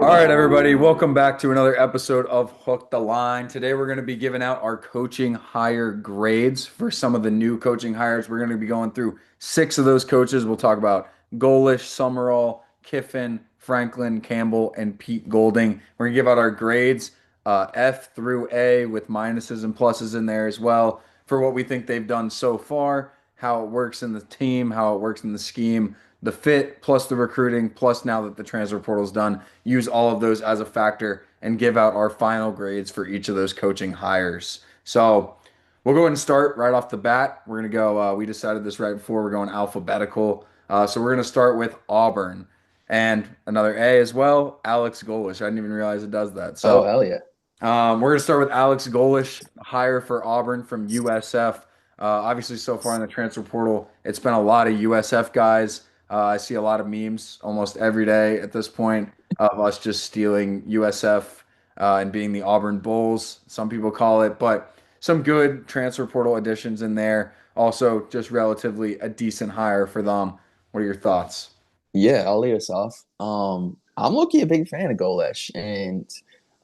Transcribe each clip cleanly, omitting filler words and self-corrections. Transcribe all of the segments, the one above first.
All right, everybody, welcome back to another episode of Hook the Line. Today, we're going to be giving out our coaching hire grades for some of the new coaching hires. We're going to be going through six of those coaches. We'll talk about Golish, Summerall, Kiffin, Franklin, Campbell, and Pete Golding. We're going to give out our grades, F through A, with minuses and pluses in there as well, for what we think they've done so far, how it works in the team, how it works in the scheme, the fit, plus the recruiting, plus now that the transfer portal's done, use all of those as a factor and give out our final grades for each of those coaching hires. So we'll go ahead and start right off the bat. We're going to go, we decided this right before, we're going alphabetical. So we're going to start with Auburn and another A as well, Alex Golish. I didn't even realize it does that. Oh, So hell yeah. we're going to start with Alex Golish, hire for Auburn from USF. Obviously, so far in the transfer portal, it's been a lot of USF guys. I see a lot of memes almost every day at this point of us just stealing USF and being the Auburn Bulls, some people call it, but some good transfer portal additions in there. Also, just relatively a decent hire for them. What are your thoughts? Yeah, I'll lead us off. I'm low-key a big fan of Golesh, and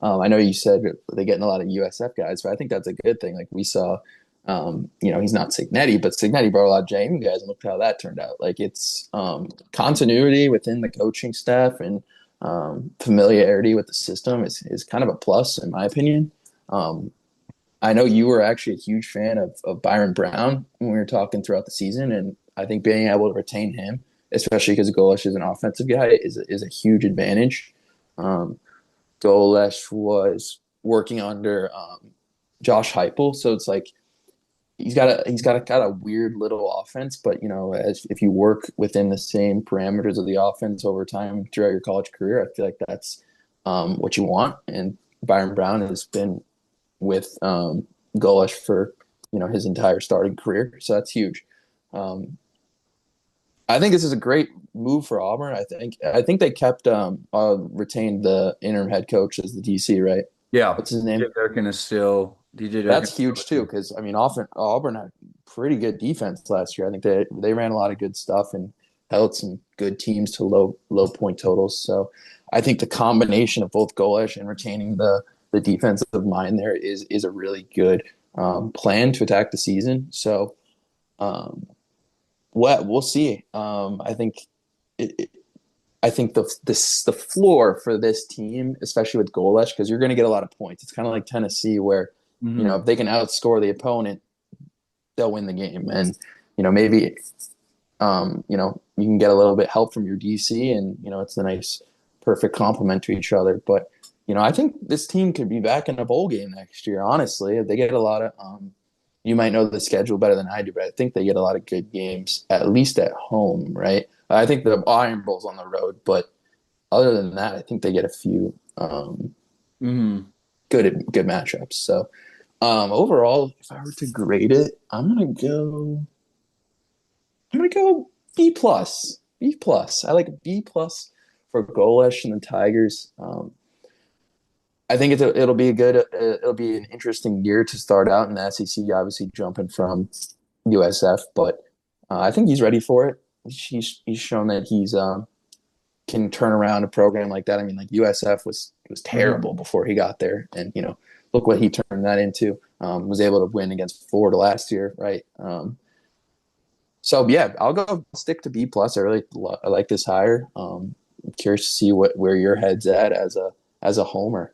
I know you said they're getting a lot of USF guys, but I think that's a good thing. Like we saw, he's not Signetti, but Signetti brought a lot of JMU guys, and look how that turned out. Like it's continuity within the coaching staff and familiarity with the system is kind of a plus in my opinion. Um, I know you were actually a huge fan of Byron Brown when we were talking throughout the season, and I think being able to retain him, especially because Golesh is an offensive guy, is a huge advantage. Um, Golesh was working under Josh Heupel, so it's like he's got a weird little offense, but as if you work within the same parameters of the offense over time throughout your college career, I feel like that's what you want. And Byron Brown has been with Golesh for his entire starting career, so that's huge. Um, I think this is a great move for Auburn. I think they kept retained the interim head coach as the DC, right? Yeah, What's his DJ name? Durkin is still DJ Durkin. That's huge too, because I mean, often Auburn had pretty good defense last year. I think they ran a lot of good stuff and held some good teams to low point totals. So I think the combination of both Golesh and retaining the defensive mind there is a really good plan to attack the season. So um, what we'll see. It, it, I think the floor for this team, especially with Golesh, because you're going to get a lot of points. It's kind of like Tennessee, where Mhm. if they can outscore the opponent, they'll win the game. And maybe you can get a little bit help from your DC, and it's a nice, perfect complement to each other. But I think this team could be back in a bowl game next year. Honestly, they get a lot of. You might know the schedule better than I do, but I think they get a lot of good games, at least at home, right? I think the Iron Bowl's on the road, but other than that, I think they get a few Mhm. good matchups. So overall, if I were to grade it, I'm gonna go B plus. B plus. I like B plus for Golesh and the Tigers. I think it'll be an interesting year to start out in the SEC. Obviously, jumping from USF, but I think he's ready for it. He's shown that he's can turn around a program like that. I mean, like USF was Mhm. terrible before he got there, and look what he turned that into. Was able to win against Florida last year, right? So yeah, I'll go stick to B plus. I like this hire. I'm curious to see where your head's at as a homer.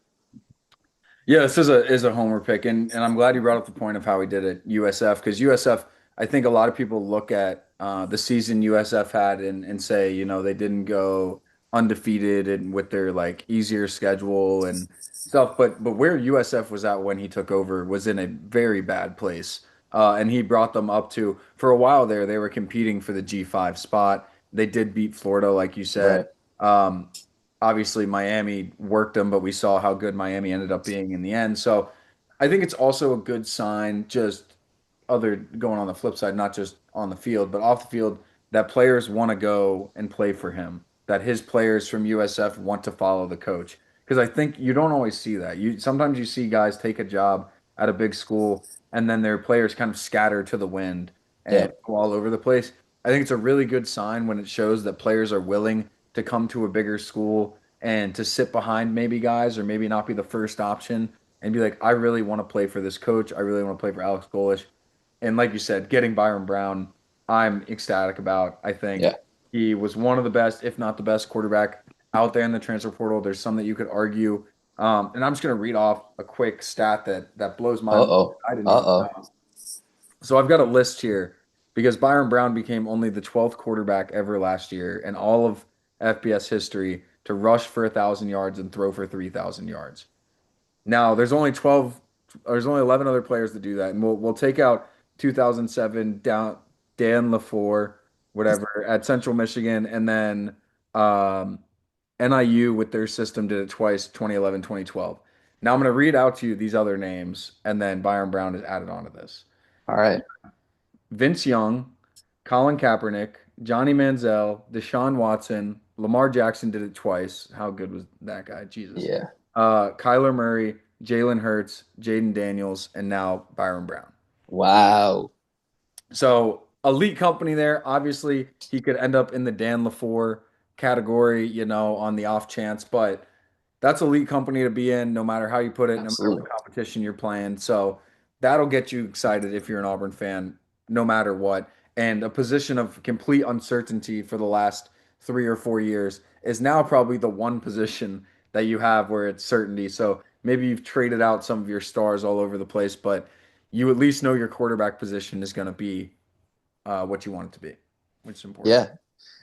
Yeah, this is a homer pick, and I'm glad you brought up the point of how he did it USF, because USF, I think a lot of people look at the season USF had and say, they didn't go undefeated and with their like easier schedule and stuff, but where USF was at when he took over was in a very bad place, and he brought them up to for a while there they were competing for the G5 spot. They did beat Florida, like you said. Right. Um, Obviously Miami worked them, but we saw how good Miami ended up being in the end. So I think it's also a good sign, just other going on the flip side, not just on the field, but off the field, that players want to go and play for him, that his players from USF want to follow the coach. Because I think you don't always see that. You sometimes you see guys take a job at a big school and then their players kind of scatter to the wind Yeah. and go all over the place. I think it's a really good sign when it shows that players are willing to come to a bigger school and to sit behind maybe guys or maybe not be the first option and be like, I really want to play for this coach. I really want to play for Alex Golish. And like you said, getting Byron Brown, I'm ecstatic about. I think Yeah. he was one of the best, if not the best quarterback out there in the transfer portal. There's some that you could argue. And I'm just going to read off a quick stat that blows my mind. Uh-oh. I didn't even Uh-oh. know. So I've got a list here because Byron Brown became only the 12th quarterback ever last year in all of FBS history to rush for 1,000 yards and throw for 3,000 yards. Now there's only 11 other players that do that, and we'll take out 2007 down Dan LaFleur, whatever at Central Michigan, and then um, NIU with their system did it twice, 2011, 2012. Now I'm going to read out to you these other names, and then Byron Brown is added onto this. All right. Vince Young, Colin Kaepernick, Johnny Manziel, Deshaun Watson, Lamar Jackson did it twice. How good was that guy? Jesus. Yeah. Kyler Murray, Jalen Hurts, Jaden Daniels, and now Byron Brown. Wow. So elite company there. Obviously, he could end up in the Dan LaFleur category, on the off chance, but that's elite company to be in, no matter how you put it, no matter what Absolutely. competition you're playing. So that'll get you excited if you're an Auburn fan, no matter what. And a position of complete uncertainty for the last 3 or 4 years is now probably the one position that you have where it's certainty. So maybe you've traded out some of your stars all over the place, but you at least know your quarterback position is going to be what you want it to be, which is important. Yeah.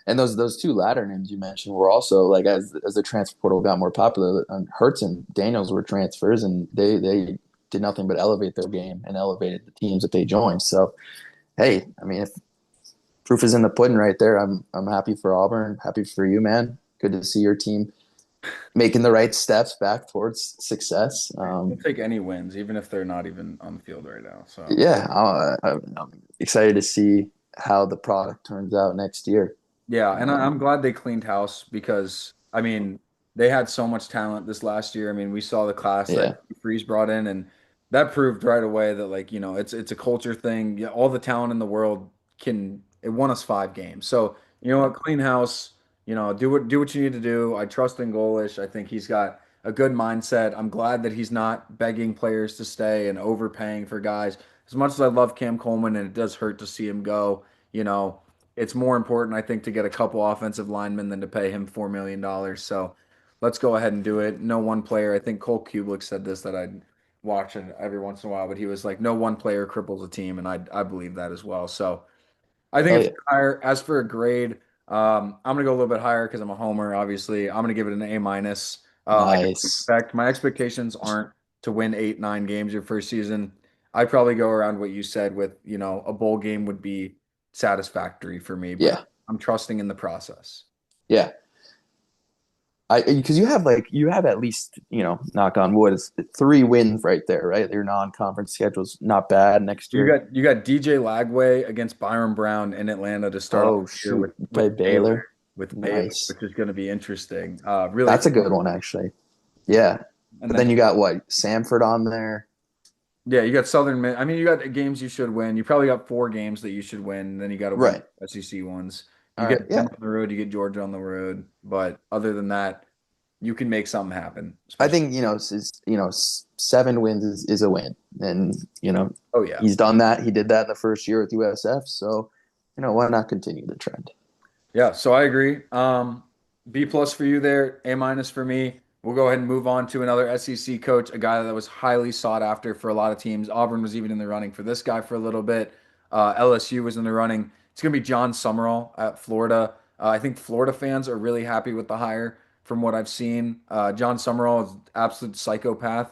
And those two latter names you mentioned were also like as the transfer portal got more popular, Hurts and Daniels were transfers, and they did nothing but elevate their game and elevated the teams that they joined. So hey, I mean, if proof is in the pudding right there, I'm happy for Auburn, happy for you, man. Good to see your team making the right steps back towards success. We'll take any wins, even if they're not even on the field right now. So. Yeah, I'm excited to see how the product turns out next year. Yeah, and I'm Um, glad they cleaned house because I mean they had so much talent this last year. I mean, we saw the class that yeah, Freeze brought in, and that proved right away that like it's a culture thing. Yeah, all the talent in the world can it won us 5 games. So you know what, clean house. Do what you need to do. I trust in Golish. I think he's got a good mindset. I'm glad that he's not begging players to stay and overpaying for guys. As much as I love Cam Coleman, and it does hurt to see him go. You know it's more important, I think, to get a couple offensive linemen than to pay him $4 million. So let's go ahead and do it. No one player. I think Cole Kublik said this that I'd watch it every once in a while, but he was like, no one player cripples a team, and I believe that as well. So I think oh it's yeah, higher. As for a grade, I'm gonna go a little bit higher because I'm a homer. Obviously, I'm gonna give it an A minus. I don't nice. expect my expectations aren't to win 8, 9 games your first season. I'd probably go around what you said with a bowl game would be satisfactory for me, but Yeah, I'm trusting in the process. yeah. I because you have at least knock on wood, it's 3 wins right there, right? Your non-conference schedule's not bad next You year. got you got DJ Lagway against Byron Brown in Atlanta to start off Oh the year with shoot, play with Baylor Baylor. with Baylor, Nice. which is going to be interesting. Really That's a good fun. one actually. Yeah, And but then then you got what Samford on there. yeah, you got Southern Miss. I mean, you got games you should win. You probably got 4 games that you should win. Then you got to win Right. SEC ones. You All get right. Penn Yeah. on the road, you get Georgia on the road. But other than that, you can make something happen. I Especially, think 7 wins is a win, and oh yeah, he's done that. He did that in the first year with USF, so why not continue the trend? yeah. So I agree. B plus for you there, A minus for me. We'll go ahead and move on to another SEC coach, a guy that was highly sought after for a lot of teams. Auburn was even in the running for this guy for a little bit. LSU was in the running. It's going to be John Summerall at Florida. I think Florida fans are really happy with the hire from what I've seen. John Summerall is absolute psychopath.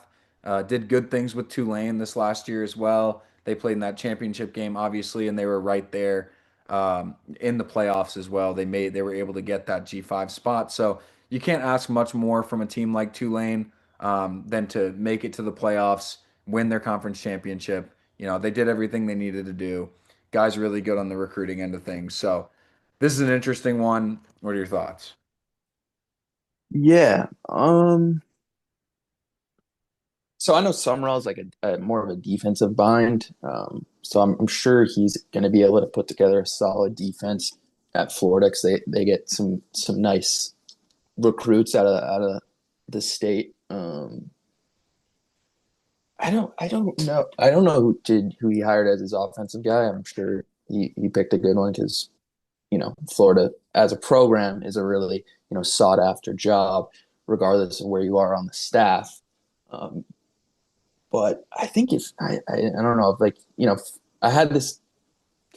Did good things with Tulane this last year as well. They played in that championship game, obviously, and they were right there in the playoffs as well. They were able to get that G5 spot. So you can't ask much more from a team like Tulane than to make it to the playoffs, win their conference championship. They did everything they needed to do. Guys really good on the recruiting end of things. So this is an interesting one. What are your thoughts? Yeah. So I know Summerall is like a more of a defensive bind. So I'm sure he's going to be able to put together a solid defense at Florida because they get some nice recruits out of the state. I don't know who he hired as his offensive guy. I'm sure he picked a good one because Florida as a program is a really sought after job, regardless of where you are on the staff. Um, but I think if I don't know if I had this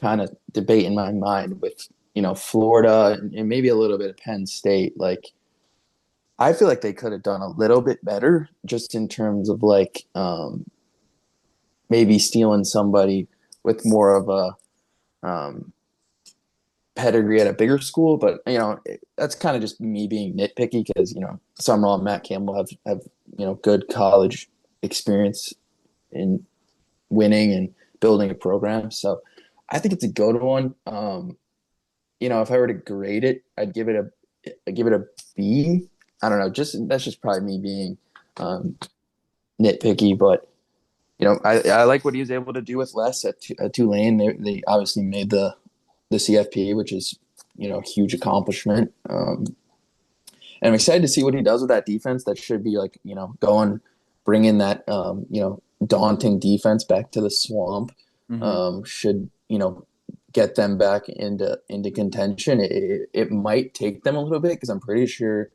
kind of debate in my mind with Florida and maybe a little bit of Penn State. Like I feel like they could have done a little bit better just in terms of maybe stealing somebody with more of a pedigree at a bigger school. But that's kind of just me being nitpicky because Summerall and Matt Campbell have good college experience in winning and building a program. So I think it's a good one. If I were to grade it, I'd give it a B. I don't know. That's just probably me being um, nitpicky, but I like what he was able to do with less at Tulane. They obviously made the CFP, which is a huge accomplishment. And I'm excited to see what he does with that defense. That should be bringing that daunting defense back to the swamp. Hmm. Should get them back into contention. It might take them a little bit because I'm pretty sure.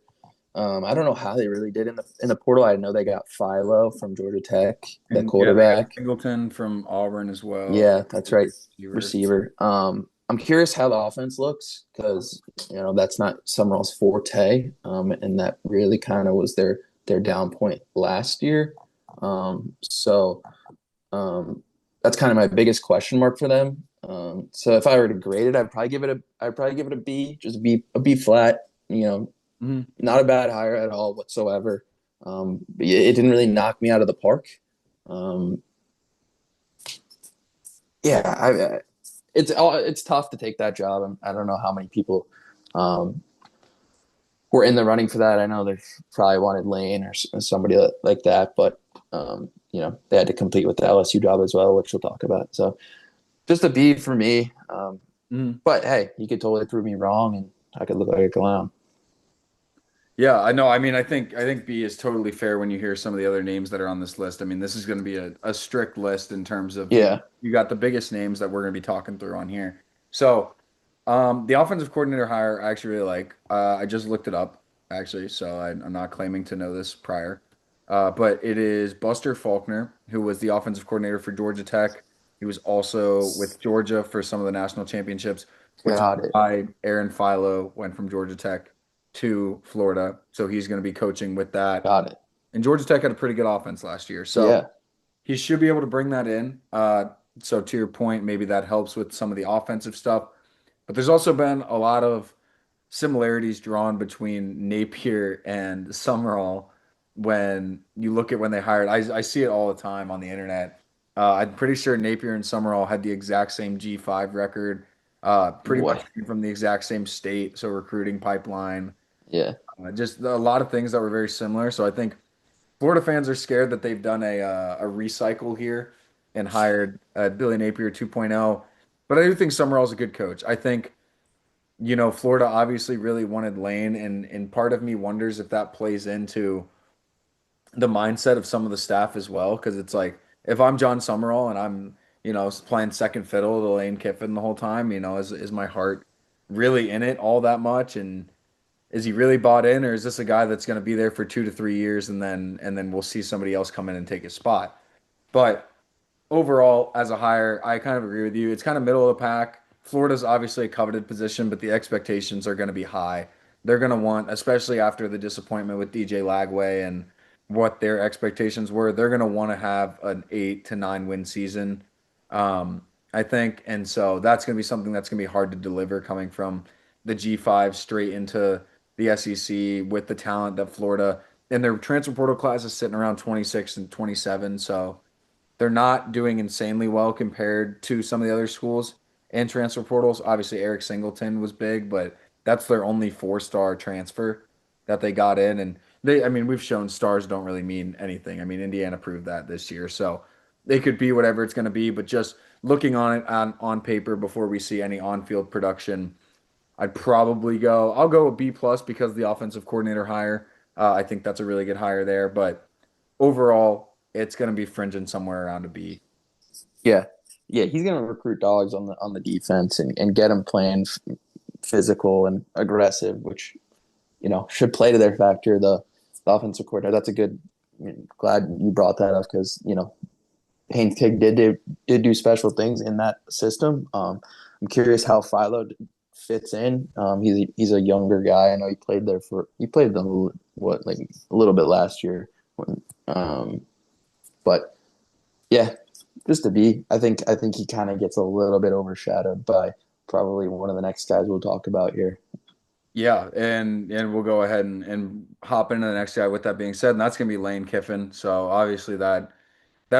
I don't know how they really did in the portal. I know they got Philo from Georgia Tech, the And yeah, they got quarterback. Singleton from Auburn as well. Yeah, that's right, Receiver. receiver. I'm curious how the offense looks because that's not Summerall's forte, and that really kind of was their down point last year. So that's kind of my biggest question mark for them. So if I were to grade it, I'd probably give it a B, just a B flat. Hmm. Not a bad hire at all whatsoever. But it didn't really knock me out of the park. Um, yeah, it's tough to take that job. I don't know how many people um, were in the running for that. I know they probably wanted Lane or somebody like that, but they had to compete with the LSU job as well, which we'll talk about. So just a B for me. Hmm. But hey, you could totally prove me wrong, and I could look like a clown. Yeah, I know. I mean, I think B is totally fair when you hear some of the other names that are on this list. I mean, this is going to be a strict list in terms of Yeah, you got the biggest names that we're going to be talking through on here. So, the offensive coordinator hire, I actually really like. I just looked it up actually, so I'm not claiming to know this prior. But it is Buster Faulkner, who was the offensive coordinator for Georgia Tech. He was also with Georgia for some of the national championships, which is got it, why Aaron Philo went from Georgia Tech to Florida. So he's going to be coaching with that. got it. And Georgia Tech had a pretty good offense last year. So Yeah, he should be able to bring that in. So to your point, maybe that helps with some of the offensive stuff. But there's also been a lot of similarities drawn between Napier and Summerall when you look at when they hired. I see it all the time on the internet. I'm pretty sure Napier and Summerall had the exact same G5 record, pretty much what? from the exact same state, so recruiting pipeline, Yeah, just a lot of things that were very similar. So I think Florida fans are scared that they've done a recycle here and hired Billy Napier 2.0. But I do think Summerall's a good coach. I think Florida obviously really wanted Lane, and part of me wonders if that plays into the mindset of some of the staff as well. Because it's like if I'm John Summerall and I'm playing second fiddle to Lane Kiffin the whole time, is my heart really in it all that much? And is he really bought in, or is this a guy that's going to be there for 2 to 3 years and then we'll see somebody else come in and take his spot? But overall, as a hire, I kind of agree with you. It's kind of middle of the pack. Florida's obviously a coveted position, but the expectations are going to be high. They're going to want, especially after the disappointment with DJ Lagway and what their expectations were, they're going to want to have an 8 to 9 win season. I think, and so that's going to be something that's going to be hard to deliver coming from the G5 straight into the SEC with the talent that Florida and their transfer portal class is sitting around 26 and 27. So they're not doing insanely well compared to some of the other schools and transfer portals. Obviously, Eric Singleton was big, but that's their only 4-star transfer that they got in. And I mean, we've shown stars don't really mean anything. I mean, Indiana proved that this year. So they could be whatever it's going to be, but just looking on it on paper before we see any on-field production, I'll go with B plus because of the offensive coordinator hire. I think that's a really good hire there, but overall, it's going to be fringing somewhere around a B. Yeah, yeah, he's going to recruit dogs on the defense and get them playing physical and aggressive, which should play to their factor. The offensive coordinator. That's a good. I mean, glad you brought that up because Haynes King did do special things in that system. I'm curious how Philo fits in. He's a younger guy. I know he played them what like a little bit last year. Um, but yeah, just to be, I think he kind of gets a little bit overshadowed by probably one of the next guys we'll talk about here. Yeah, and we'll go ahead and hop into the next guy with that being said, and that's going to be Lane Kiffin. So obviously that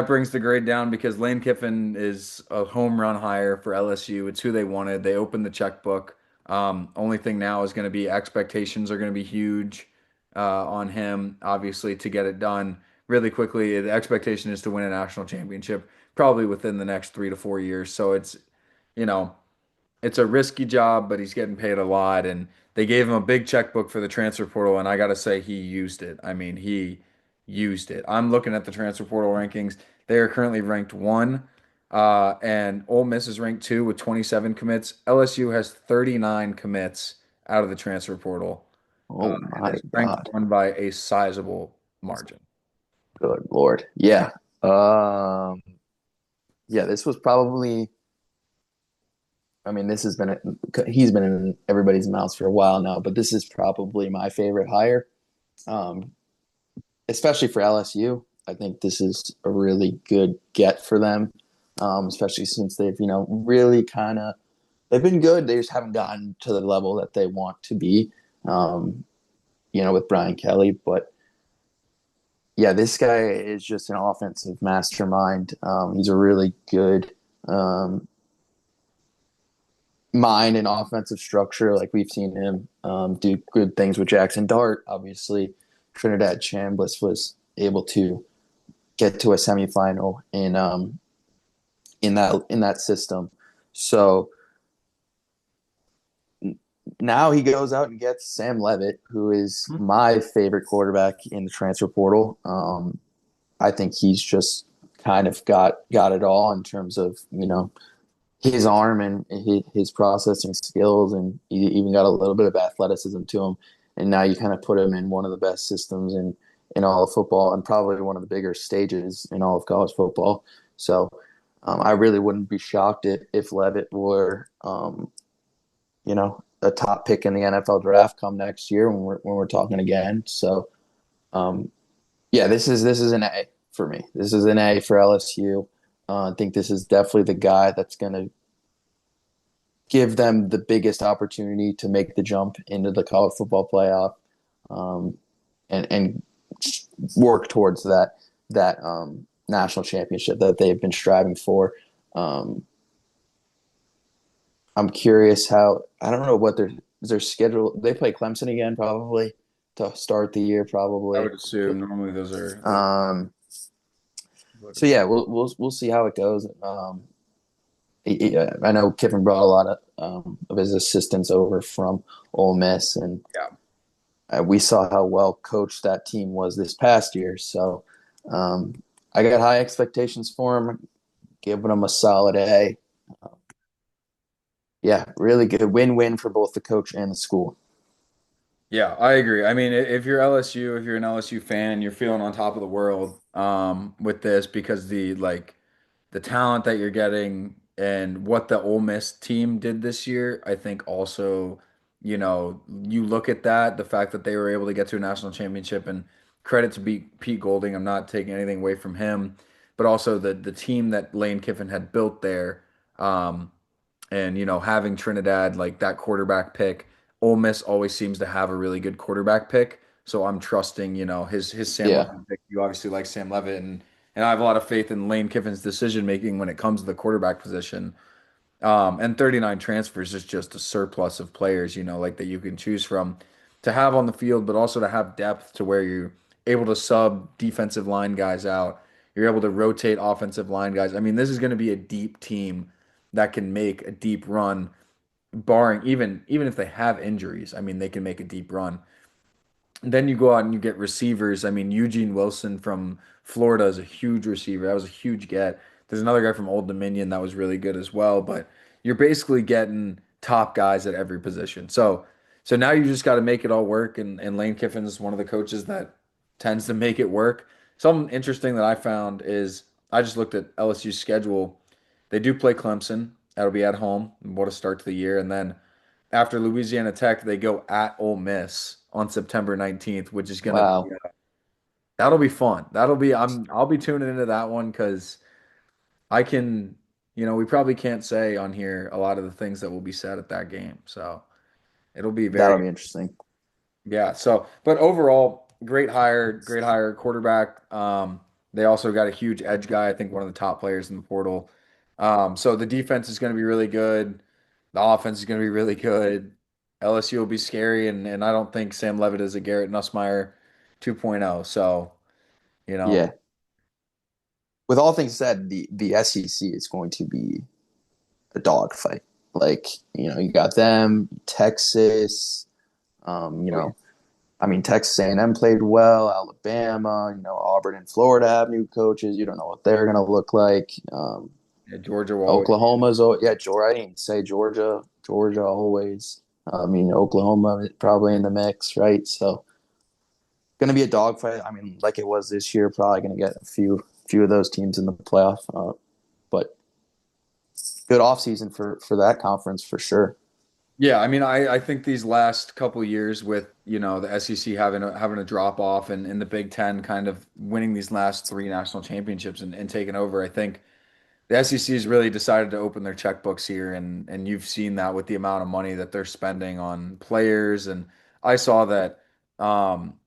brings the grade down because Lane Kiffin is a home run hire for LSU. It's who they wanted. They opened the checkbook. Only thing now is going to be expectations are going to be huge on him, obviously, to get it done really quickly. The expectation is to win a national championship probably within the next 3 to 4 years. So you know, it's a risky job, but he's getting paid a lot. And they gave him a big checkbook for the transfer portal, and I got to say, he used it. I mean, he used it. I'm looking at the transfer portal rankings. They are currently ranked one, and Ole Miss is ranked two with 27 commits. LSU has 39 commits out of the transfer portal, Oh and my is ranked God. one by a sizable margin. Good Lord. Yeah. Um, yeah, this was probably, I mean, he's been in everybody's mouths for a while now, but this is probably my favorite hire, um, especially for LSU. I think this is a really good get for them, especially since they've really they've been good. They just haven't gotten to the level that they want to be, um, with Brian Kelly. But yeah, this guy is just an offensive mastermind. He's a really good um, mind and offensive structure. Like we've seen him do good things with Jackson Dart. Obviously, Trinidad Chambliss was able to get to a semifinal in that system. So now he goes out and gets Sam Levitt, who is my favorite quarterback in the transfer portal. I think he's just kind of got it all in terms of his arm and his processing skills, and he even got a little bit of athleticism to him. And now you kind of put him in one of the best systems in all of football, and probably one of the bigger stages in all of college football. So I really wouldn't be shocked if Levitt were, a top pick in the NFL draft come next year when we're talking again. So um, yeah, this is an A for me. This is an A for LSU. I think this is definitely the guy that's going to give them the biggest opportunity to make the jump into the college football playoff, um, and work towards that national championship that they've been striving for. Um, I'm curious how I don't know what their schedule. They play Clemson again probably to start the year I probably. would assume normally those Um, are so yeah, we'll see how it goes. I know Kiffin brought a lot of his assistants over from Ole Miss, and yeah. we saw how well coached that team was this past year. So um, I got high expectations for him, giving him a solid A. Yeah, really good win-win for both the coach and the school. Yeah, I agree. I mean, if you're LSU, if you're an LSU fan, you're feeling on top of the world with this because the talent that you're getting and what the Ole Miss team did this year, I think also, you look at that, the fact that they were able to get to a national championship and credit to Pete Golding. I'm not taking anything away from him, but also the team that Lane Kiffin had built there. Um, and having Trinidad like that quarterback pick, Ole Miss always seems to have a really good quarterback pick. So I'm trusting, his Sam Yeah, Levitt pick. You obviously like Sam Levitt, and I have a lot of faith in Lane Kiffin's decision making when it comes to the quarterback position. And 39 transfers is just a surplus of players, like that you can choose from to have on the field, but also to have depth to where you're able to sub defensive line guys out. You're able to rotate offensive line guys. I mean, this is going to be a deep team that can make a deep run barring even if they have injuries, I mean, they can make a deep run. Then you go out and you get receivers. I mean, Eugene Wilson from Florida is a huge receiver. That was a huge get. There's another guy from Old Dominion that was really good as well. But you're basically getting top guys at every position. So now you just got to make it all work. And Lane Kiffin's one of the coaches that tends to make it work. Something interesting that I found is I just looked at LSU's schedule. They do play Clemson. That'll be at home. What a start to the year. And then after Louisiana Tech, they go at Ole Miss on September 19th, which is gonna be Wow, that'll be fun. I'll be tuning into that one because I can, we probably can't say on here a lot of the things that will be said at that game. So it'll be that'll very be interesting. yeah. So but overall, great hire quarterback. They also got a huge edge guy, I think one of the top players in the portal. So the defense is going to be really good. The offense is going to be really good. LSU will be scary, and I don't think Sam Levitt is a Garrett Nussmeier 2.0. So, you know, Yeah. With all things said, the SEC is going to be a dogfight. Like, you got them, Texas, um, you oh, yeah, know, I mean, Texas A&M played well, Alabama, Auburn and Florida have new coaches. You don't know what they're going to look like. yeah, Georgia will always be. Oklahoma's, yeah, Georgia. I didn't say Georgia. Georgia always. I mean, Oklahoma is probably in the mix, right? So, going to be a dogfight. I mean, like it was this year, probably going to get a few of those teams in the playoff. But good offseason for that conference for sure. Yeah, I mean, I think these last couple years with, the SEC having a drop off and the Big Ten kind of winning these last three national championships and taking over, I think the SEC has really decided to open their checkbooks here, and you've seen that with the amount of money that they're spending on players. And I saw that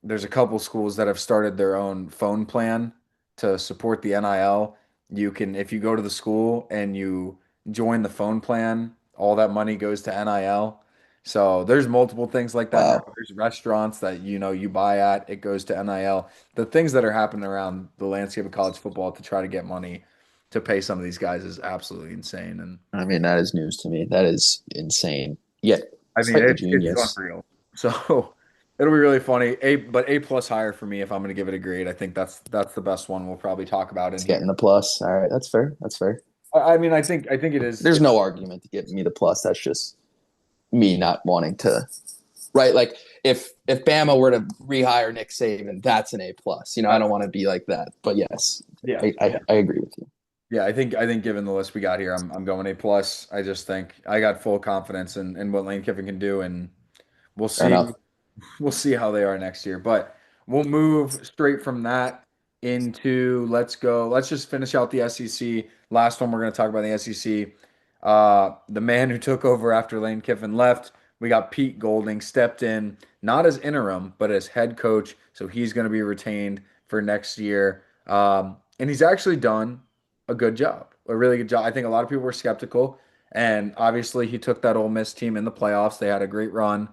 there's a couple schools that have started their own phone plan to support the NIL. You can, if you go to the school and you join the phone plan, all that money goes to NIL. So there's multiple things like that now. Wow. There's restaurants that you buy at, it goes to NIL. The things that are happening around the landscape of college football to try to get money to pay some of these guys is absolutely insane. And I mean, that is news to me. That is insane. Yet I mean, slightly it's genius. unreal. So it'll be really funny. A plus higher for me if I'm going to give it a grade. I think that's the best one we'll probably talk about in It's here. getting the plus. All right, that's fair. That's fair. I mean, I think it is. There's no argument to give me the plus. That's just me not wanting to. Right, like if Bama were to rehire Nick Saban, that's an A plus. I don't want to be like that, but yes, Yeah, I agree with you. yeah. I think given the list we got here, I'm going A plus. I just think I got full confidence in what Lane Kiffin can do, and we'll Fair see. enough. We'll see how they are next year. But we'll move straight from that into let's go. Let's just finish out the SEC. Last one we're going to talk about the SEC. The man who took over after Lane Kiffin left. We got Pete Golding stepped in, not as interim, but as head coach. So he's going to be retained for next year. And he's actually done a good job, a really good job. I think a lot of people were skeptical. And obviously, he took that Ole Miss team in the playoffs. They had a great run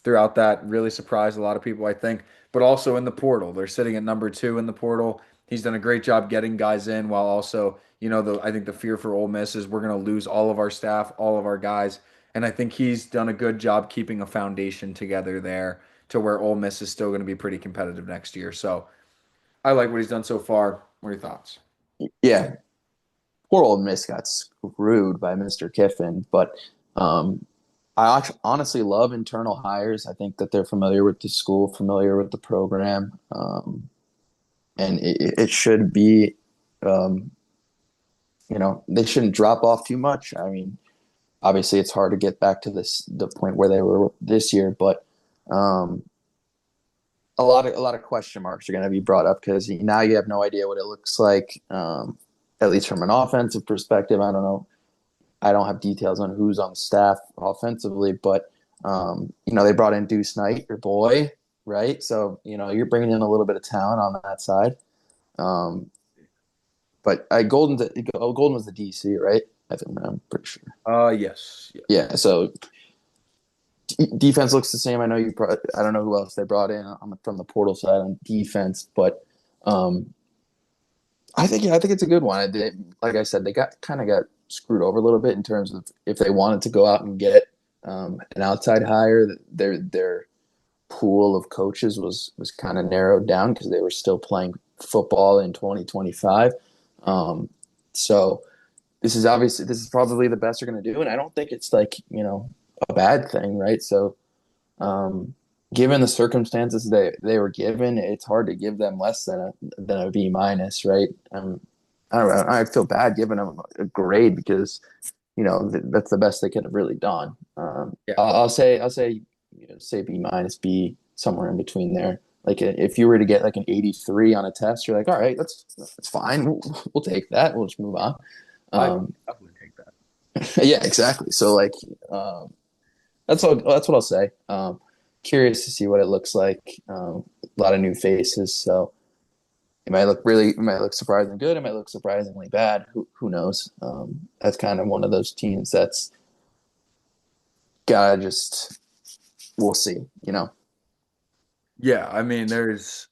throughout that. Really surprised a lot of people, I think. But also in the portal, they're sitting at number two in the portal. He's done a great job getting guys in while also, I think the fear for Ole Miss is we're going to lose all of our staff, all of our guys. And I think he's done a good job keeping a foundation together there to where Ole Miss is still going to be pretty competitive next year. So I like what he's done so far. What are your thoughts? Yeah, poor old Miss got screwed by Mr. Kiffin, but I honestly love internal hires. I think that they're familiar with the school, familiar with the program, and it should be, um, they shouldn't drop off too much. I mean, obviously, it's hard to get back to the point where they were this year, but um, a lot of question marks are going to be brought up because now you have no idea what it looks like. At least from an offensive perspective, I don't know. I don't have details on who's on staff offensively, but they brought in Deuce Knight, your boy, right? So you're bringing in a little bit of talent on that side. Um, but Golden was the DC, right? I'm pretty sure. Yes. Yeah. Yeah. So defense looks the same. I know I don't know who else they brought in from the portal side on defense, but um, I think it's a good one. Like I said, they got screwed over a little bit in terms of if they wanted to go out and get an outside hire. Their pool of coaches was kind of narrowed down because they were still playing football in 2025. Um, so this is probably the best they're going to do, and I don't think it's like a bad thing, right? So um, given the circumstances they were given, it's hard to give them less than a B minus, right? I don't know. I feel bad giving them a grade because that's the best they could have really done. Yeah. I'll say say B minus B somewhere in between there. Like if you were to get like an 83 on a test, you're like, all right, that's fine. We'll take that. We'll just move on. I Um, definitely take that. yeah, exactly. So like, that's what I'll say. Curious to see what it looks like. A lot of new faces, so it might look surprisingly good. It might look surprisingly bad. Who knows? That's kind of one of those teams that's gotta just we'll see. Yeah, I mean, there's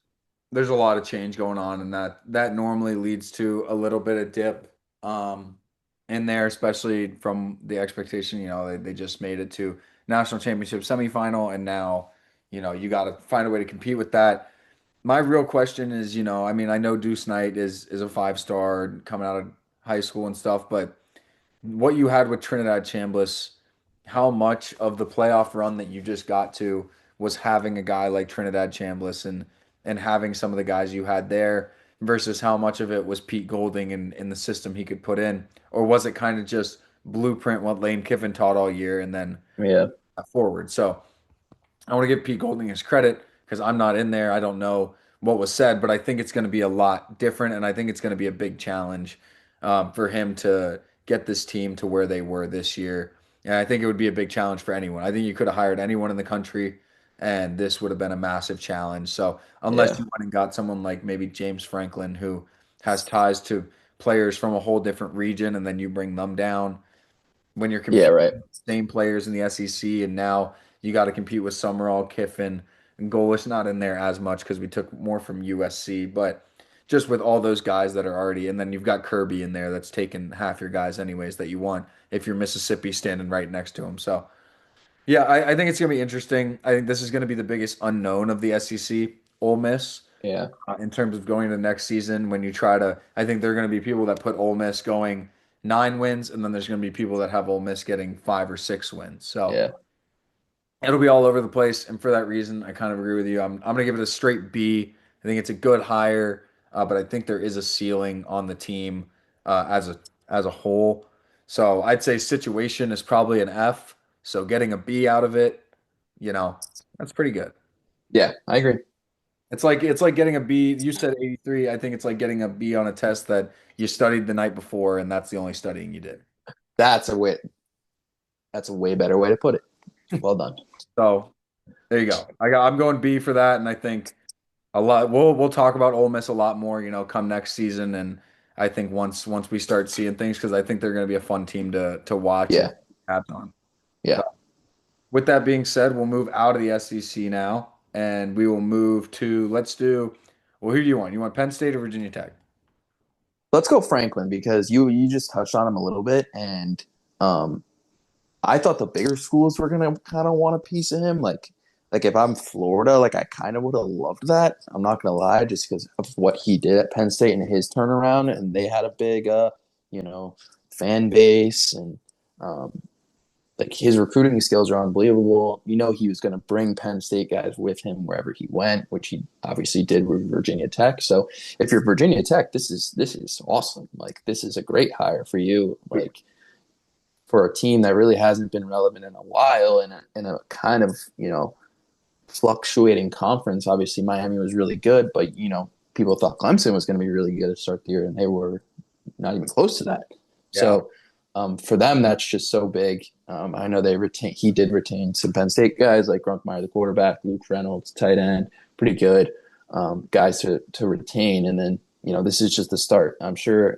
a lot of change going on, and that normally leads to a little bit of dip in there, especially from the expectation. They just made it to national championship semifinal, and now you got to find a way to compete with that. My real question is, I mean, I know Deuce Knight is a 5-star coming out of high school and stuff, but what you had with Trinidad Chambliss, how much of the playoff run that you just got to was having a guy like Trinidad Chambliss and having some of the guys you had there versus how much of it was Pete Golding and in the system he could put in? Or was it kind of just blueprint what Lane Kiffin taught all year and then Yeah, forward? So I want to give Pete Golding his credit because I'm not in there. I don't know what was said, but I think it's going to be a lot different, and I think it's going to be a big challenge for him to get this team to where they were this year. And I think it would be a big challenge for anyone. I think you could have hired anyone in the country, and this would have been a massive challenge. So unless yeah, you went and got someone like maybe James Franklin, who has ties to players from a whole different region, and then you bring them down when you're yeah. competing Right. with the same players in the SEC, and now you got to compete with Summerall, Kiffin, and Golish not in there as much because we took more from USC, but just with all those guys that are already, and then you've got Kirby in there that's taken half your guys anyways that you want if you're Mississippi standing right next to him. So yeah, I think it's gonna be interesting. I think this is gonna be the biggest unknown of the SEC, Ole Miss Yeah, in terms of going to the next season when you try to I think there are going to be people that put Ole Miss going 9 wins and then there's going to be people that have Ole Miss getting 5 or 6 wins. So yeah, it'll be all over the place, and for that reason I kind of agree with you. I'm going to give it a straight B. I think it's a good hire, but I think there is a ceiling on the team as a whole. So I'd say situation is probably an F. So getting a B out of it, you know, that's pretty good. yeah. I agree. It's like getting a B. You said 83. I think it's like getting a B on a test that you studied the night before, and that's the only studying you did. That's a way. That's a way better way to put it. Well done. So there you go. I'm going B for that, and I think a lot. We'll talk about Ole Miss a lot more, come next season, and I think once we start seeing things, because I think they're going to be a fun team to watch and Yeah, have on. yeah. So with that being said, we'll move out of the SEC now, and we will move to let's do. Well, who do you want? You want Penn State or Virginia Tech? Let's go Franklin because you just touched on him a little bit, and um, I thought the bigger schools were gonna kind of want a piece of him. Like if I'm Florida, like I kind of would have loved that. I'm not gonna lie, just because of what he did at Penn State and his turnaround, and they had a big, you know, fan base, and um, like his recruiting skills are unbelievable. He was going to bring Penn State guys with him wherever he went, which he obviously did with Virginia Tech. So if you're Virginia Tech, this is awesome. Like this is a great hire for you. Like for a team that really hasn't been relevant in a while, in a kind of fluctuating conference. Obviously, Miami was really good, but people thought Clemson was going to be really good to start the year, and they were not even close to that. Yeah. So for them, that's just so big. I know he did retain some Penn State guys like Grunkmeyer, the quarterback, Luke Reynolds, tight end, pretty good guys to retain. And then this is just the start. I'm sure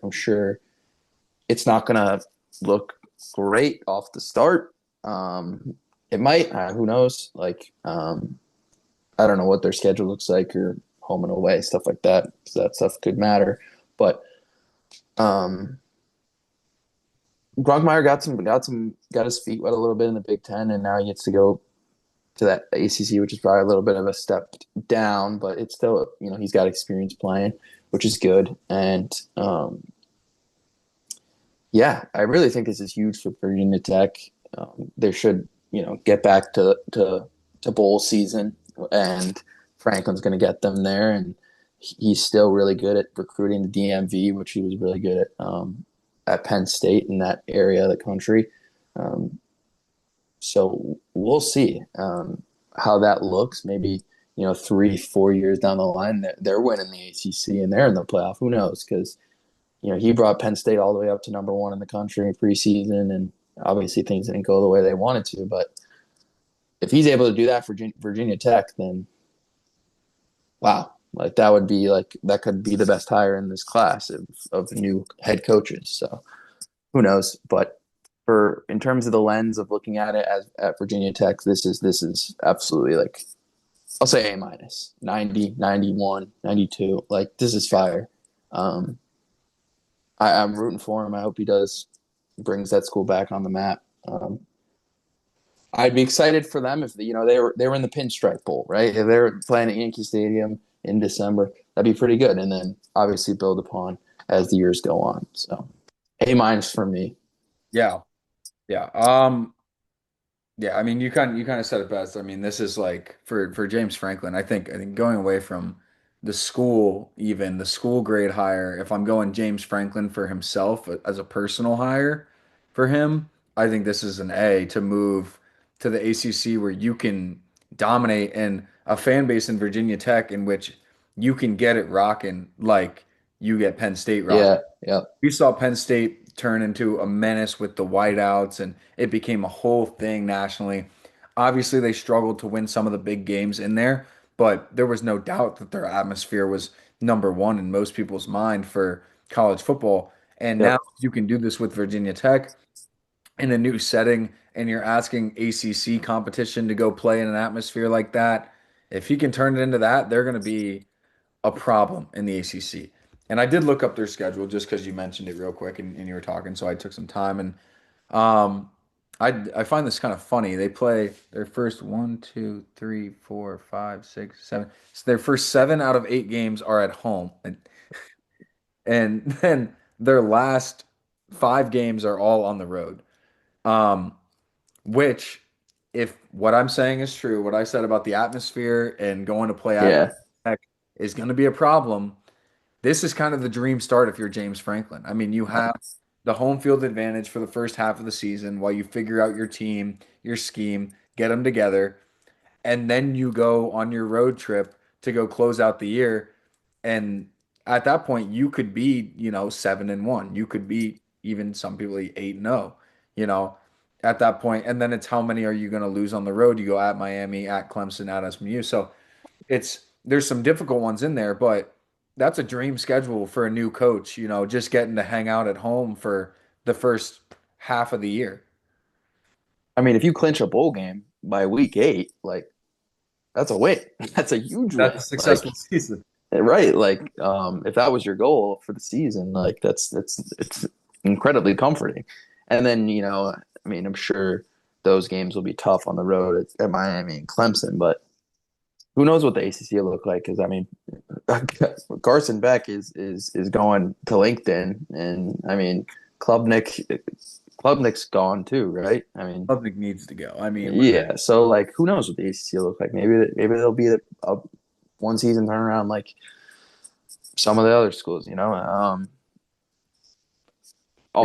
it's not gonna look great off the start. It might. Who knows? Like I don't know what their schedule looks like or home and away stuff like that. So that stuff could matter, but um, Grogmeyer got his feet wet a little bit in the Big Ten, and now he gets to go to that ACC, which is probably a little bit of a step down, but it's still, he's got experience playing, which is good. And yeah, I really think this is huge for Virginia Tech. They should, get back to bowl season, and Franklin's going to get them there. And he's still really good at recruiting the DMV, which he was really good at Penn State in that area of the country. Um, so we'll see how that looks. Maybe 3, 4 years down the line, they're winning the ACC and they're in the playoff. Who knows? Because he brought Penn State all the way up to #1 in the country in preseason, and obviously things didn't go the way they wanted to. But if he's able to do that for Virginia Tech, then wow, like that could be the best hire in this class of new head coaches. So who knows? But for in terms of the lens of looking at it as at Virginia Tech, this is absolutely like I'll say A-, 90, 91, 92. Like this is fire. Um, I'm rooting for him. I hope he does brings that school back on the map. I'd be excited for them if they were in the Pinstripe Bowl, right? If they were playing at Yankee Stadium in December, that'd be pretty good. And then obviously build upon as the years go on. So A- for me. Yeah. Yeah. Yeah, I mean you kind of said it best. I mean, this is like for James Franklin, I think going away from the school, even the school grade hire, if I'm going James Franklin for himself as a personal hire for him, I think this is an A to move to the ACC where you can dominate and a fan base in Virginia Tech in which you can get it rocking like you get Penn State rocking. Yeah, yeah, We saw Penn State turn into a menace with the whiteouts, and it became a whole thing nationally. Obviously, they struggled to win some of the big games in there, but there was no doubt that their atmosphere was #1 in most people's mind for college football. And now yep. you can do this with Virginia Tech in a new setting, and you're asking ACC competition to go play in an atmosphere like that. If he can turn it into that, they're going to be a problem in the ACC. And I did look up their schedule just because you mentioned it real quick and you were talking, so I took some time and um, I find this kind of funny. They play their first one, two, three, four, five, six, seven. So their first 7 out of 8 games are at home, and then their last 5 games are all on the road. Um, which, if what I'm saying is true, what I said about the atmosphere and going to play at Yeah. Tech is going to be a problem. This is kind of the dream start if you're James Franklin. I mean, you have the home field advantage for the first half of the season while you figure out your team, your scheme, get them together, and then you go on your road trip to go close out the year. And at that point, you could be, 7-1. You could be even some people 8-0, you know, at that point. And then it's how many are you going to lose on the road? You go at Miami, at Clemson, at SMU. So there's some difficult ones in there, but that's a dream schedule for a new coach, just getting to hang out at home for the first half of the year. I mean, if you clinch a bowl game by week 8, like that's a win. That's a huge That's win. a successful Like season. right, like if that was your goal for the season, like that's it's incredibly comforting. And then, I mean, I'm sure those games will be tough on the road at Miami and Clemson, but who knows what the ACC will look like? Because I mean, Carson Beck is going to LinkedIn, and I mean, Klubnik Klubnik's gone too, right? I mean, Lubnik needs to go. I mean, yeah. So like, who knows what the ACC will look like? Maybe there'll be a one season turnaround like some of the other schools.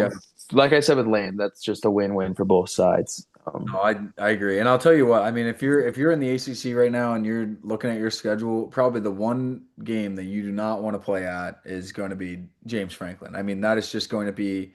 yeah, Like I said with Lane, that's just a win-win for both sides. no, I agree. And I'll tell you what, I mean, if you're in the ACC right now and you're looking at your schedule, probably the one game that you do not want to play at is going to be James Franklin. I mean, that is just going to be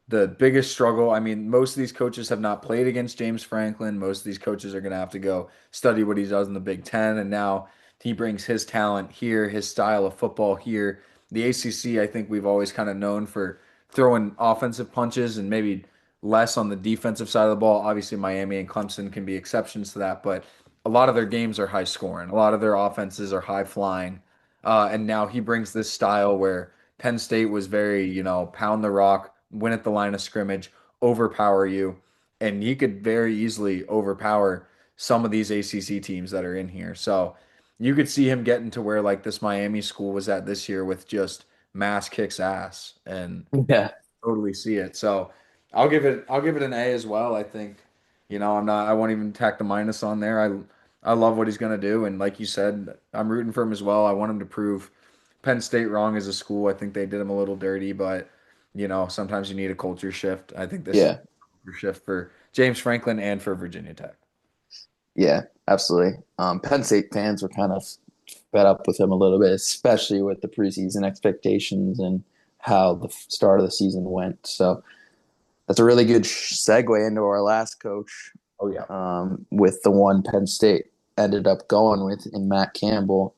the biggest struggle. I mean, most of these coaches have not played against James Franklin. Most of these coaches are going to have to go study what he does in the Big Ten. And now he brings his talent here, his style of football here. The ACC, I think we've always kind of known for throwing offensive punches and maybe less on the defensive side of the ball. Obviously, Miami and Clemson can be exceptions to that, but a lot of their games are high scoring. A lot of their offenses are high flying. And now he brings this style where Penn State was very, pound the rock, win at the line of scrimmage, overpower you, and he could very easily overpower some of these ACC teams that are in here. So you could see him getting to where like this Miami school was at this year with just mass kicks ass and Yeah. totally see it. So I'll give it an A as well. I think, I won't even tack the minus on there. I love what he's gonna do. And like you said, I'm rooting for him as well. I want him to prove Penn State wrong as a school. I think they did him a little dirty, but sometimes you need a culture shift. I think this is Yeah. a culture shift for James Franklin and for Virginia Tech. Yeah, absolutely. Penn State fans were kind of fed up with him a little bit, especially with the preseason expectations and how the start of the season went. So that's a really good segue into our last coach, Oh yeah. with the one Penn State ended up going with in Matt Campbell.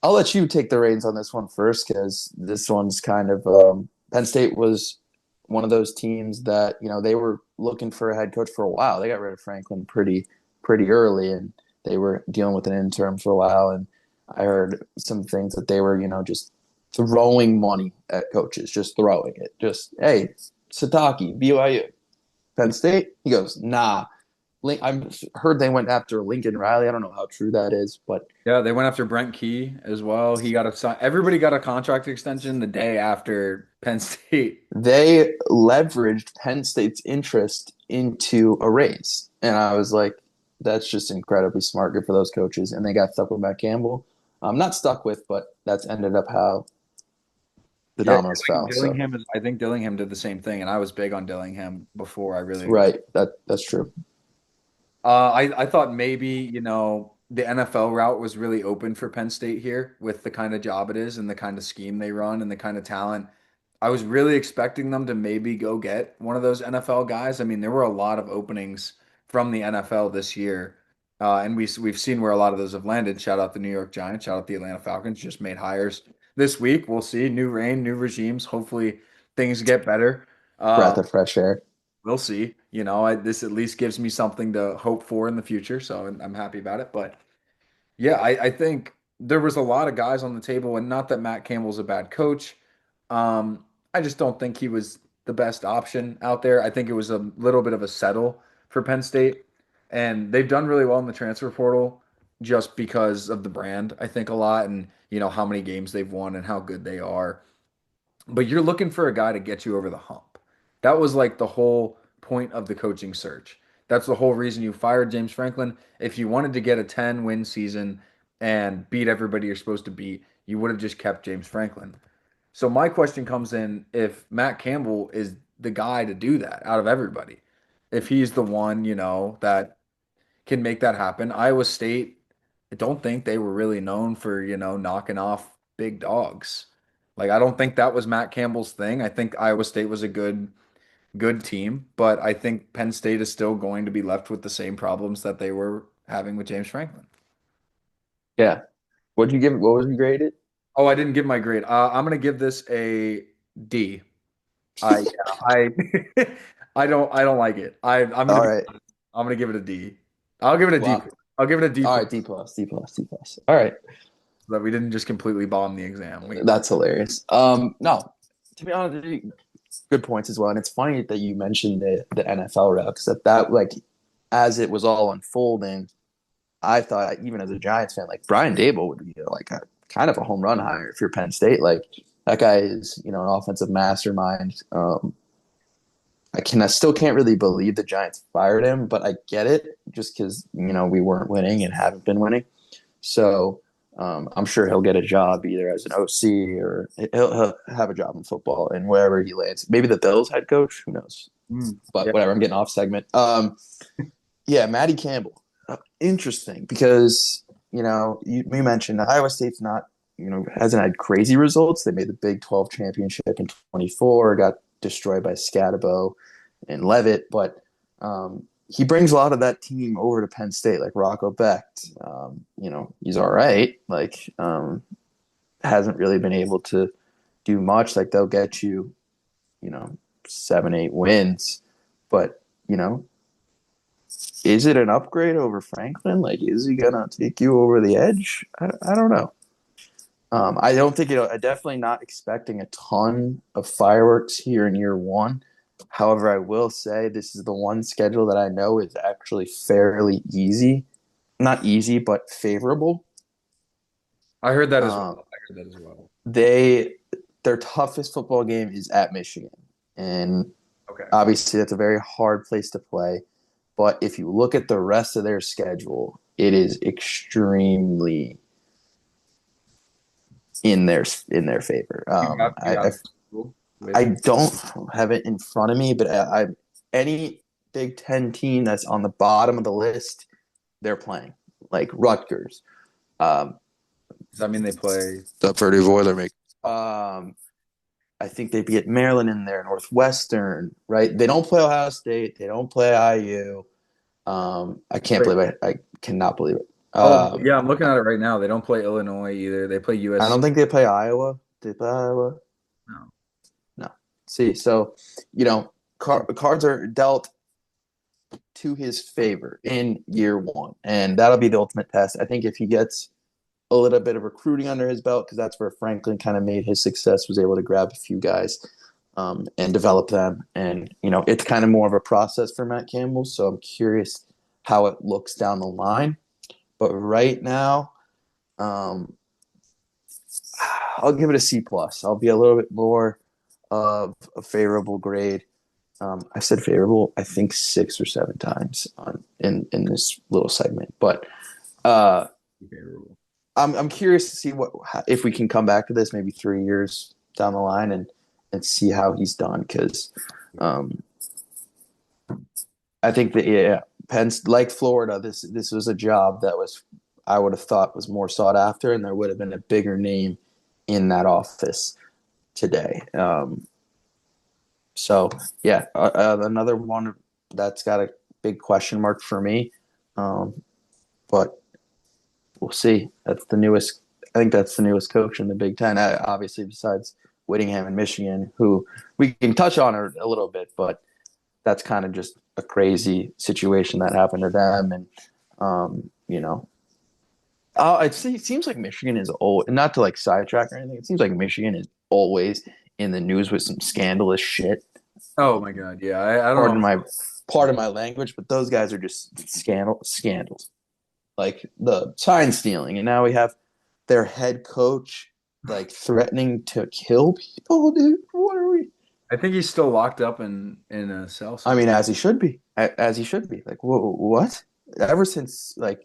I'll let you take the reins on this one first because this one's kind of Penn State was one of those teams that they were looking for a head coach for a while. They got rid of Franklin pretty early, and they were dealing with an interim for a while. And I heard some things that they were just throwing money at coaches, just throwing it. Just hey, Sataki, BYU, Penn State. He goes, nah. I've heard they went after Lincoln Riley. I don't know how true that is, but Yeah, they went after Brent Key as well. He got everybody got a contract extension the day after Penn State. they leveraged Penn State's interest into a raise. And I was like, that's just incredibly smart. Good for those coaches. And they got stuck with Matt Campbell. Not stuck with, but that's ended up how the Yeah, dominoes fell. So, I think Dillingham did the same thing, and I was big on Dillingham before I really got. right. That's true. I thought maybe, the NFL route was really open for Penn State here with the kind of job it is and the kind of scheme they run and the kind of talent. I was really expecting them to maybe go get one of those NFL guys. I mean, there were a lot of openings from the NFL this year. And we've seen where a lot of those have landed. Shout out the New York Giants, shout out the Atlanta Falcons, just made hires this week. We'll see. New reign, new regimes. Hopefully things get better. Uh, Breath of fresh air. we'll see. This at least gives me something to hope for in the future, so I'm happy about it. But yeah, I think there was a lot of guys on the table, and not that Matt Campbell's a bad coach. I just don't think he was the best option out there. I think it was a little bit of a settle for Penn State, and they've done really well in the transfer portal just because of the brand, I think a lot, and how many games they've won and how good they are. But you're looking for a guy to get you over the hump. That was like the whole point of the coaching search. That's the whole reason you fired James Franklin. If you wanted to get a 10-win season and beat everybody you're supposed to beat, you would have just kept James Franklin. So my question comes in if Matt Campbell is the guy to do that out of everybody. If he's the one, that can make that happen. Iowa State, I don't think they were really known for, knocking off big dogs. Like I don't think that was Matt Campbell's thing. I think Iowa State was a good team, but I think Penn State is still going to be left with the same problems that they were having with James Franklin. Yeah. What'd you give it? What was you graded? Oh, I didn't give my grade. I'm gonna give this a D. I I don't like it. All right. I'm gonna give it a D. I'll give it a D. Wow. I'll give it a D All plus right. D plus, D plus, D plus. All right. so that we didn't just completely bomb the exam. That's hilarious. No, to be honest, good points as well. And it's funny that you mentioned the NFL route because that like as it was all unfolding, I thought even as a Giants fan, like Brian Dable would be like a kind of a home run hire if you're Penn State. Like that guy is an offensive mastermind. I still can't really believe the Giants fired him, but I get it just because we weren't winning and haven't been winning. So I'm sure he'll get a job either as an OC or he'll have a job in football and wherever he lands. Maybe the Bills head coach, who knows? But Yeah. whatever. I'm getting off segment. Yeah, Matty Campbell, interesting because you mentioned Iowa State's not hasn't had crazy results. They made the Big 12 championship in 24, got destroyed by Scatabo and Levitt, but he brings a lot of that team over to Penn State, like Rocco Becht. He's all right. Like, hasn't really been able to do much. Like, they'll get you, 7, 8 wins. But, is it an upgrade over Franklin? Like, is he going to take you over the edge? I don't know. I don't think I'm definitely not expecting a ton of fireworks here in year one. However, I will say this is the one schedule that I know is actually fairly easy. Not easy, but favorable. I heard that as well. Um, I heard that as well. they their toughest football game is at Michigan, and Okay. obviously that's a very hard place to play. But if you look at the rest of their schedule, it is extremely in their favor. You got school I with don't have it in front of me, but any Big Ten team that's on the bottom of the list, they're playing like Rutgers, um, does that mean they play? the Purdue Boilermakers. I think they beat Maryland in there, Northwestern, right? They don't play Ohio State. They don't play IU. I can't Wait. believe it. I cannot believe it. Oh yeah, I'm looking at it right now. They don't play Illinois either. They play I USC. don't think they play Iowa. They play Iowa. No. No. See, so cards are dealt to his favor in year one, and that'll be the ultimate test. I think if he gets a little bit of recruiting under his belt, because that's where Franklin kind of made his success, was able to grab a few guys and develop them. And it's kind of more of a process for Matt Campbell. So I'm curious how it looks down the line. But right now, um, I'll give it a C plus. I'll be a little bit more of a favorable grade. I said favorable, I think 6 or 7 times in this little segment. But uh, Favorable. I'm curious to see if we can come back to this maybe 3 years down the line and see how he's done because um, I think that Penn's like Florida. This was a job that was I would have thought was more sought after, and there would have been a bigger name in that office today. So yeah, another one that's got a big question mark for me, but we'll see. That's the newest. I think that's the newest coach in the Big Ten, obviously besides Whittingham and Michigan, who we can touch on a little bit, but that's kind of just a crazy situation that happened to them, and um, you know, it seems like Michigan is old. Not to like sidetrack or anything. It seems like Michigan is always in the news with some scandalous shit. Oh my God. Yeah. I don't Pardon know. my part of my language, but those guys are just scandals. Like the sign stealing, and now we have their head coach like threatening to kill people, dude. What are we? I think he's still locked up in a cell I mean, somewhere. as he should be, as he should be. Like, what? Ever since like,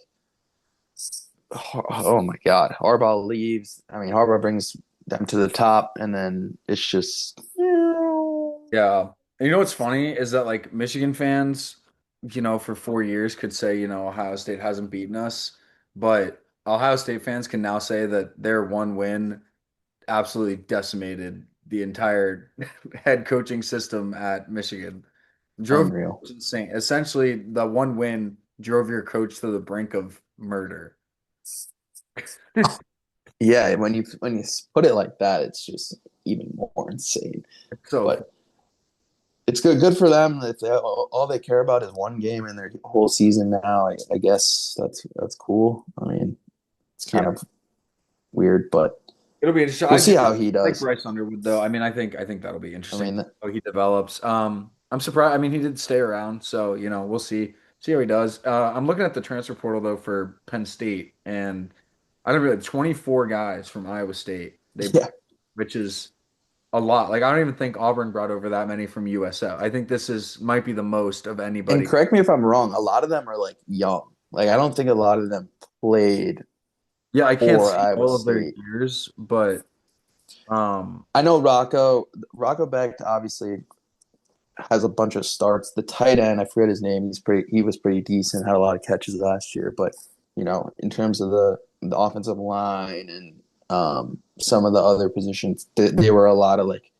oh my God, Harbaugh leaves. I mean, Harbaugh brings them to the top, and then it's just Yeah. And you know what's funny is that like Michigan fans, for 4 years could say, Ohio State hasn't beaten us, but Ohio State fans can now say that their one win absolutely decimated the entire head coaching system at Michigan. Drove unreal. insane. Essentially, the one win drove your coach to the brink of murder. Yeah, when you put it like that, it's just even more insane. So But it's good for them. If all they care about is one game in their whole season now, I guess that's cool. I mean, it's kind yeah, of weird, but it'll be interesting. we'll I see do how he like does. Bryce Underwood though. I mean, I think that'll be I interesting mean, how he develops. I'm surprised. I mean, he did stay around, so we'll see how he does. I'm looking at the transfer portal though for Penn State, and I don't really 24 guys from Iowa State. yeah. Which is a lot. Like I don't even think Auburn brought over that many from USF. I think this is might be the most of And anybody. correct me if I'm wrong. A lot of them are like young. Like I don't think a lot of them played Yeah, I can't for see Iowa all of their State. years, but um, I know Rocco Becht obviously has a bunch of starts. The tight end, I forget his name. He was pretty decent. Had a lot of catches last year, but in terms of the offensive line and some of the other positions, they were a lot of like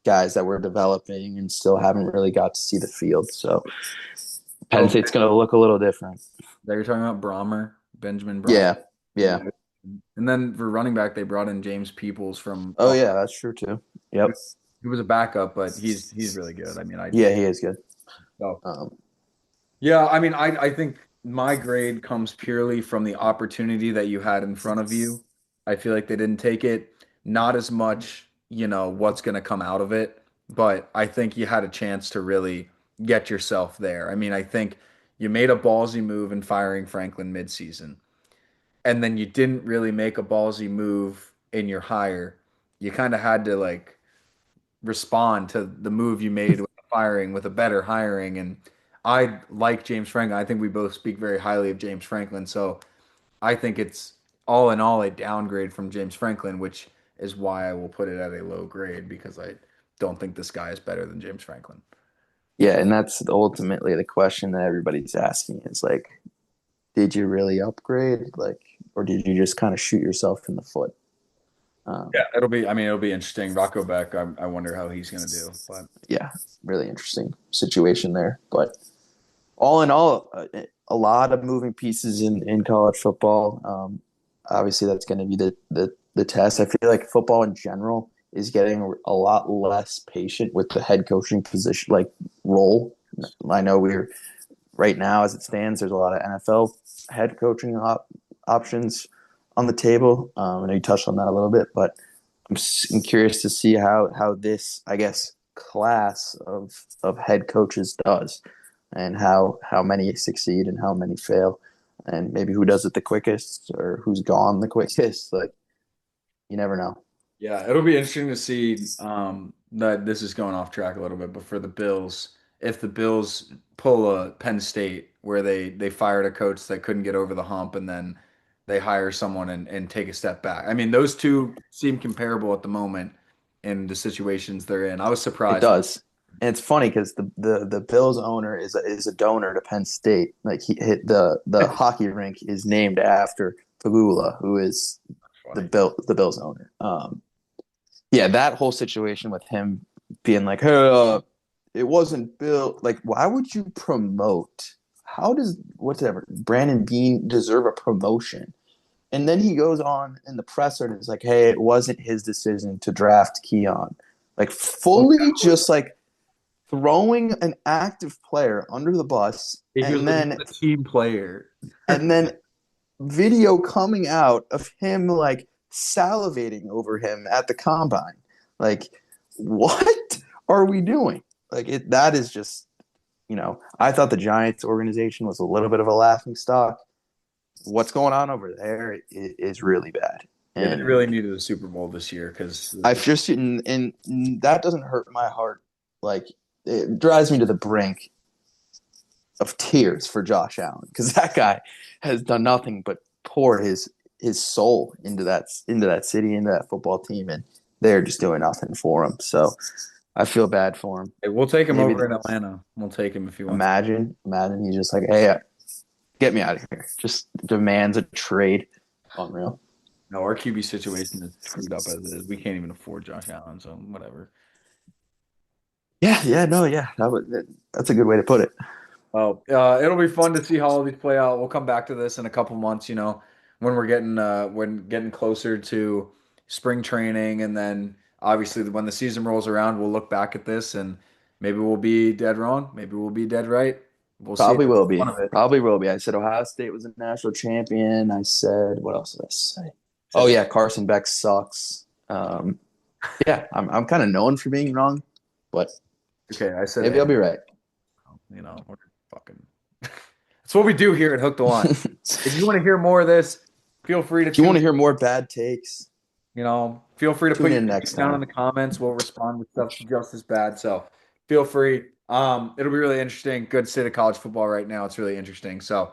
guys that were developing and still haven't really got to see the field. So Penn oh, State's going to look a little different. that you're talking about Brahmer, Benjamin Brahmer. Yeah, yeah. Yeah. And then for running back, they brought in James Peoples from Oh yeah, that's true too. Yep. he was a backup, but he's really good. I mean, Yeah, he is good. so Um, yeah, I mean, I think my grade comes purely from the opportunity that you had in front of you. I feel like they didn't take it. Not as much, what's going to come out of it, but I think you had a chance to really get yourself there. I mean, I think you made a ballsy move in firing Franklin midseason, and then you didn't really make a ballsy move in your hire. You kind of had to like respond to the move you made with the firing with a better hiring. And I like James Franklin. I think we both speak very highly of James Franklin. So I think it's all in all a downgrade from James Franklin, which is why I will put it at a low grade because I don't think this guy is better than James Franklin. Yeah, and that's ultimately the question that everybody's asking is like, did you really upgrade? Like, or did you just kind of shoot yourself in the foot? Yeah, I mean, it'll be interesting. Rocco Beck, I wonder how he's going to do. But Yeah, really interesting situation there. But all in all, a lot of moving pieces in college football. Obviously, that's going to be the test. I feel like football in general is getting a lot less patient with the head coaching position, like role. I know we're right now, as it stands, there's a lot of NFL head coaching options on the table. I know you touched on that a little bit, but I'm curious to see how this, I guess, class of head coaches does, and how many succeed and how many fail, and maybe who does it the quickest or who's gone the quickest. Like, you never know. yeah, it'll be interesting to see that this is going off track a little bit, but for the Bills, if the Bills pull a Penn State where they fired a coach that couldn't get over the hump and then they hire someone and take a step back. I mean, those two seem comparable at the moment in the situations they're in. I was It surprised. does. And it's funny because the Bills owner is a donor to Penn State. Like he hit the hockey rink is named after Pagula, who is Funny. the Bills owner. Yeah, that whole situation with him being like, "Hey, it wasn't Bill." Like, why would you promote? How does whatever Brandon Bean deserve a promotion? And then he goes on in the presser and is like, "Hey, it wasn't his decision to draft Keon." Like, Well, fully just like throwing an active player under the bus, he was a team player. and then video coming out of him like salivating over him at the combine. Like, what are we doing? Like, that is just, I thought the Giants organization was a little bit of a laughing stock. What's going on over there is really bad. Yeah, they And really needed a Super Bowl this year because I've just, and that doesn't hurt my heart. Like, it drives me to the brink of tears for Josh Allen because that guy has done nothing but pour his soul into that city, into that football team, and they're just doing nothing for him. So I feel bad for him. we'll take him Maybe over in Atlanta. We'll take him if he wants. imagine he's just like, hey, get me out of here. Just demands a trade. Unreal. No, our QB situation is screwed up as it is. We can't even afford Josh Allen, so whatever. Yeah, no, yeah. That's a good way to put it. Well, it'll be fun to see how all these play out. We'll come back to this in a couple months, when we're getting closer to spring training, and then obviously when the season rolls around, we'll look back at this and maybe we'll be dead wrong, maybe we'll be dead right. We'll see. Probably will One be. of it. Probably will be. I said Ohio State was a national champion. I said, what else did I say? Oh yeah, Carson Beck sucks. Yeah, I'm kind of known for being wrong, but Okay, I said maybe I'll be right. we're fucking. That's what we do here at Hook the Line. If you want to hear more of this, feel free to If you want to hear more bad takes, feel free to put tune your in takes next down in time. the comments. We'll respond with stuff just as bad. So feel free. It'll be really interesting. Good state of college football right now. It's really interesting. So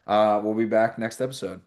we'll be back next episode.